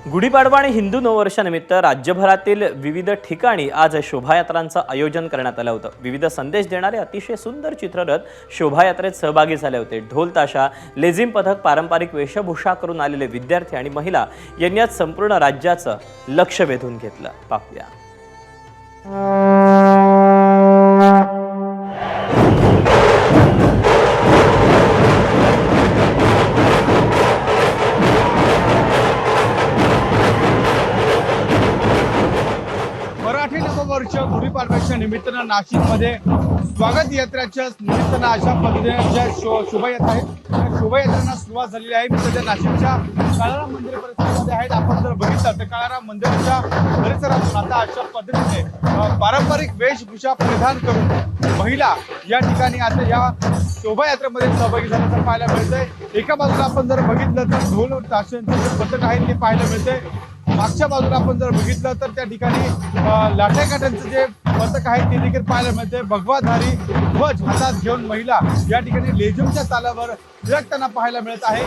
गुढीपाडवा आणि हिंदू नववर्षानिमित्त राज्यभरातील विविध ठिकाणी आज शोभायात्रांचं आयोजन करण्यात आलं होतं। विविध संदेश देणारे अतिशय सुंदर चित्ररथ शोभायात्रेत सहभागी झाले होते। ढोल ताशा, लेझिम पथक, पारंपरिक वेशभूषा करून आलेले विद्यार्थी आणि महिला यांनी आज संपूर्ण राज्याचं लक्ष वेधून घेतलं। पाहूया। मराठी नववर्ष गुढीपाडव्याच्या निमित्तानं नाशिकमध्ये स्वागत यात्रेच्या निमित्तानं अशा पद्धतीने शोभायात्रा आहेत। त्या शोभायात्रांना सुरुवात झालेली आहे। मी सध्या नाशिकच्या काळाराम मंदिर परिसरामध्ये आहेत। आपण जर बघितलं तर काळाराम मंदिराच्या परिसरातून आता अशा पद्धतीने पारंपरिक वेशभूषा परिधान करून महिला या ठिकाणी आता या शोभायात्रेमध्ये सहभागी झाल्याचं पाहायला मिळतंय। एका बाजूला आपण जर बघितलं तर ढोल ताशांचे जे पथक आहे ते पाहायला मिळतंय। मागच्या बाजूला आपण जर बघितलं तर त्या ठिकाणी लाठ्याकाठ्यांचं जे पथक आहे ते देखील पाहायला मिळते। भगवाधारी ध्वज हातात घेऊन महिला या ठिकाणी लेझिमच्या तालावर थिरकताना पाहायला मिळत आहे।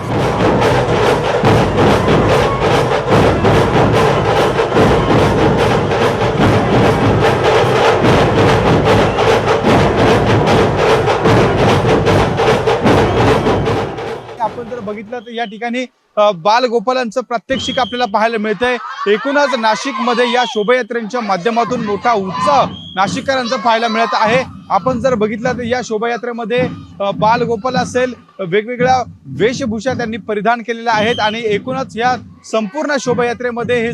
आपण जर बघितलं तर या ठिकाणी बालगोपालांचं प्रात्यक्षिक आपल्याला पाहायला मिळतंय। एकूणच नाशिकमध्ये या शोभायात्रेच्या माध्यमातून मोठा उत्साह नाशिककरांचा पाहायला मिळत आहे। आपण जर बघितलं तर या शोभायात्रेमध्ये बालगोपाल असेल, वेगवेगळ्या वेशभूषा त्यांनी परिधान केलेल्या आहेत आणि एकूणच या संपूर्ण शोभायात्रेमध्ये हे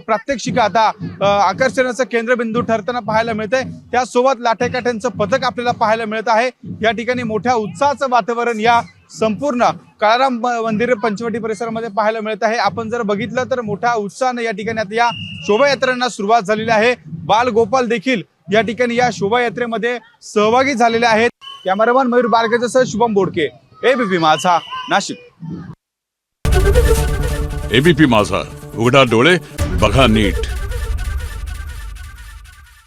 प्रात्यक्षिक आता आकर्षणाचं केंद्रबिंदू ठरताना पाहायला मिळतंय। त्यासोबत लाठ्याकाठ्यांचं पथक आपल्याला पाहायला मिळत आहे। या ठिकाणी मोठ्या उत्साहाचं वातावरण या संपूर्ण काळाराम मंदिर पंचवटी परिसरामध्ये पाहायला मिळत आहे। आपण जर बघितलं तर मोठ्या उत्साहाने या ठिकाणी आता या शोभायात्रांना सुरुवात झालेली आहे। बालगोपाल देखील या ठिकाणी या शोभायात्रेमध्ये सहभागी झालेले आहेत। कॅमेरामॅन मयूर बारगेसह शुभम बोडके, एबीपी माझा, नाशिक। एबीपी माझा, उघडा डोळे बघा नीट।